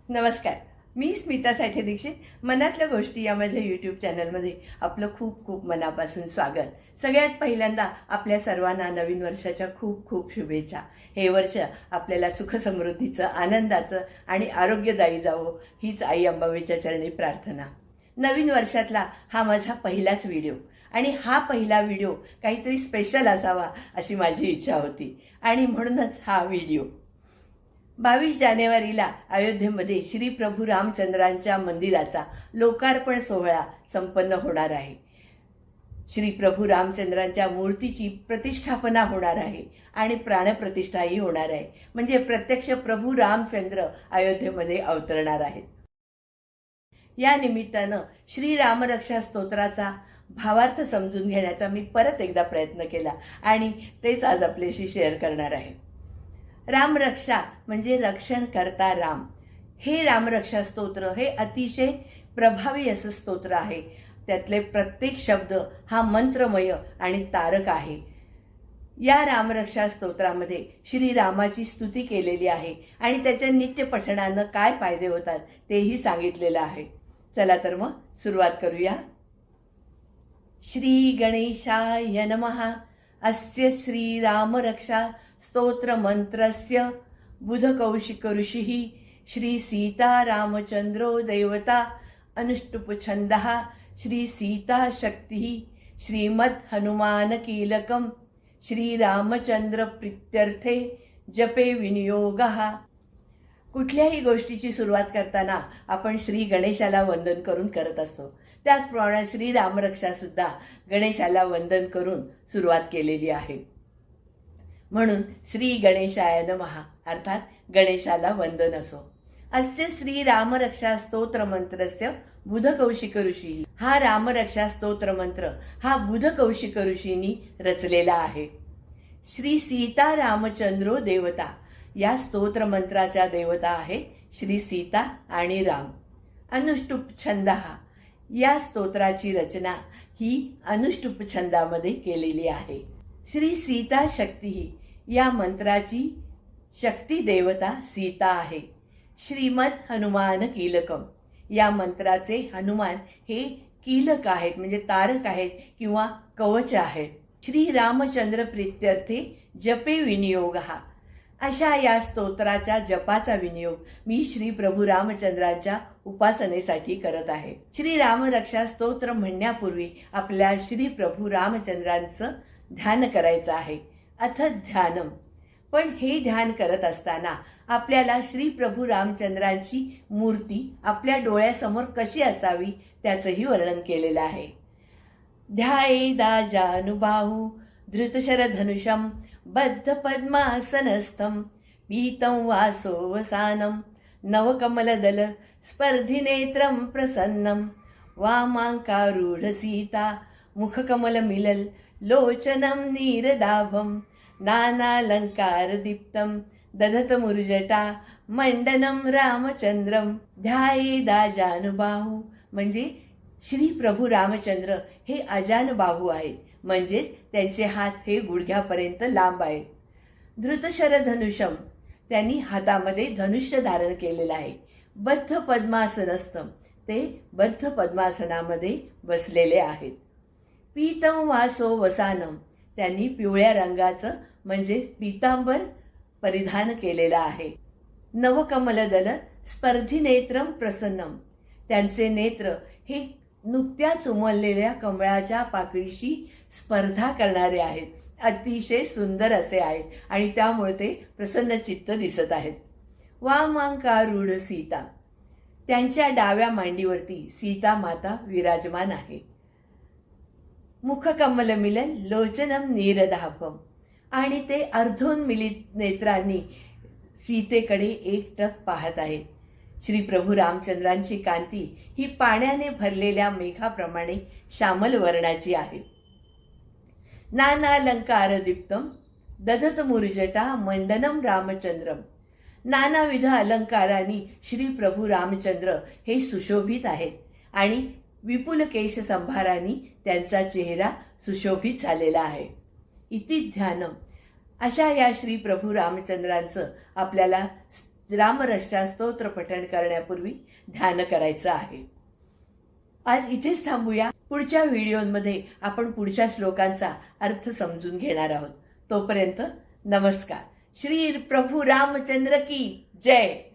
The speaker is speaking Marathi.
नमस्कार. मी स्मिता साठे दीक्षित. मनातल्या गोष्टी या माझ्या यूट्यूब चॅनलमध्ये आपलं खूप खूप मनापासून स्वागत. सगळ्यात पहिल्यांदा आपल्या सर्वांना नवीन वर्षाच्या खूप खूप शुभेच्छा. हे वर्ष आपल्याला सुख समृद्धीचं, आनंदाचं आणि आरोग्यदायी जावो हीच आई अंबाबाईच्या चरणी प्रार्थना. नवीन वर्षातला हा माझा पहिलाच व्हिडिओ आणि हा पहिला व्हिडिओ काहीतरी स्पेशल असावा अशी माझी इच्छा होती आणि म्हणूनच हा व्हिडिओ. 22 जानेवारीला अयोध्येमध्ये श्री प्रभू रामचंद्रांच्या मंदिराचा लोकार्पण सोहळा संपन्न होणार आहे. श्री प्रभू रामचंद्रांच्या मूर्तीची प्रतिष्ठापना होणार आहे आणि प्राणप्रतिष्ठाही होणार आहे. म्हणजे प्रत्यक्ष प्रभू रामचंद्र अयोध्येमध्ये अवतरणार आहेत. या निमित्तानं श्री रामरक्षा स्तोत्राचा भावार्थ समजून घेण्याचा मी परत एकदा प्रयत्न केला आणि तेच आज आपल्याशी शेअर करणार आहे. रामरक्षा म्हणजे रक्षण करता राम. हे रामरक्षा स्तोत्र हे अतिशय प्रभावी असं स्तोत्र आहे. त्यातले प्रत्येक शब्द हा मंत्रमय आणि तारक आहे. या रामरक्षा स्तोत्रामध्ये श्रीरामाची स्तुती केलेली आहे आणि त्याच्या नित्य पठणानं काय फायदे होतात तेही सांगितलेलं आहे. चला तर मग सुरुवात करूया. श्री गणेशाय नमः. अस्य श्री रामरक्षा स्तोत्र मंत्रस्य बुधकौशिक ऋषिः श्री सीता रामचंद्रो देवता अनुष्टुप छंदः श्री सीता शक्तिः श्रीमद् हनुमान कीलकम श्री रामचंद्र प्रीत्यर्थे जपे विनियोगः. कुठल्याही गोष्टीची सुरुवात करताना आपण श्री गणेशाला वंदन करून करत असतो. त्याचप्रमाणे श्री रामरक्षा सुद्धा गणेशाला वंदन करून सुरुवात केलेली आहे. म्हणून श्री गणेशाय नमः अर्थात गणेशाला वंदन असो. अस्य श्री रामरक्षा स्तोत्र मंत्रस्य बुधकौशिक ऋषी. हा रामरक्षा स्तोत्र मंत्र हा बुधकौशिक ऋषींनी रचलेला आहे. श्री सीता रामचंद्रो देवता. या स्तोत्र मंत्राच्या देवता आहेत श्री सीता आणि राम. अनुष्टुप छंदः. या स्तोत्राची रचना ही अनुष्टुप छंदामध्ये केलेली आहे. श्री सीता शक्ती. या मंत्राची शक्ती देवता सीता आहे. श्रीमद हनुमान कीलकम. या मंत्राचे हनुमान हे कीलक आहेत म्हणजे तारक आहेत किंवा कवच आहेत. श्री रामचंद्र प्रीत्यर्थे जपे विनियोगः. अशा या स्तोत्राच्या जपाचा विनियोग मी श्री प्रभू रामचंद्रांच्या उपासनेसाठी करत आहे. श्री रामरक्षा स्तोत्र म्हणण्यापूर्वी आपल्या श्री प्रभू रामचंद्रांचं ध्यान करायचं आहे. अथ ध्यानम. पण हे ध्यान करत असताना आपल्याला श्री प्रभू रामचंद्रांची मूर्ती आपल्या डोळ्यासमोर कशी असावी त्याचंही वर्णन केलेलं आहे. ध्यायेदाजानुबाहु धृतशरधनुषं बद्ध पद्मासनस्थं पीतं वासोवसानं नवकमलदल स्पर्धिनेत्रं प्रसन्नं वामांकारूढ सीता मुखकमलमिलल लोचनं नीरदाभं नानालंकार दीप्तं दधत मुरुजटा मंडनं रामचंद्रम. ध्यायेदाजानुबाहु म्हणजे श्री प्रभू रामचंद्र हे अजानुबाहू आहेत म्हणजेच त्यांचे हात हे गुडघ्यापर्यंत लांब आहेत. धृतशरधनुषम. त्यांनी हातामध्ये धनुष्य धारण केलेलं आहे. बद्ध पद्मासनस्थं. ते बद्ध पद्मासनामध्ये बसलेले आहेत. पीतं वासो वसानम. त्यांनी पिवळ्या रंगाचं म्हणजे पीतांबर परिधान केलेलं आहे. नवकमलदल स्पर्धिनेत्रम प्रसन्नम. त्यांचे नेत्र हे नुकत्याच उमललेल्या कमळाच्या पाकळीशी स्पर्धा करणारे आहेत. अतिशय सुंदर असे आहेत आणि त्यामुळे ते प्रसन्न चित्त दिसत आहेत. वामांकारूढ सीता. त्यांच्या डाव्या मांडीवरती सीता माता विराजमान आहे. मुखकमल मिलन लोचनम नीरदाभम. आणि ते अर्धोन्मिलित नेत्रांनी सीतेकडे एकटक पाहत आहेत. श्री प्रभू रामचंद्रांची कांती ही पाण्याने भरलेल्या मेघाप्रमाणे श्यामल वर्णाची आहे. नानालंकार दीप्तम दधत मुरुजटा मंडनम रामचंद्रम. नानाविध अलंकारांनी श्री प्रभू रामचंद्र हे सुशोभित आहेत आणि विपुल केश संभारांनी त्यांचा चेहरा सुशोभित झालेला आहे. इति ध्यानम. अशा या श्री प्रभू रामचंद्रांचं आपल्याला रामरक्षा स्तोत्र पठण करण्यापूर्वी ध्यान करायचं आहे. आज इथेच थांबूया. पुढच्या व्हिडिओमध्ये आपण पुढच्या श्लोकांचा अर्थ समजून घेणार आहोत. तोपर्यंत नमस्कार. श्री प्रभू रामचंद्र की जय.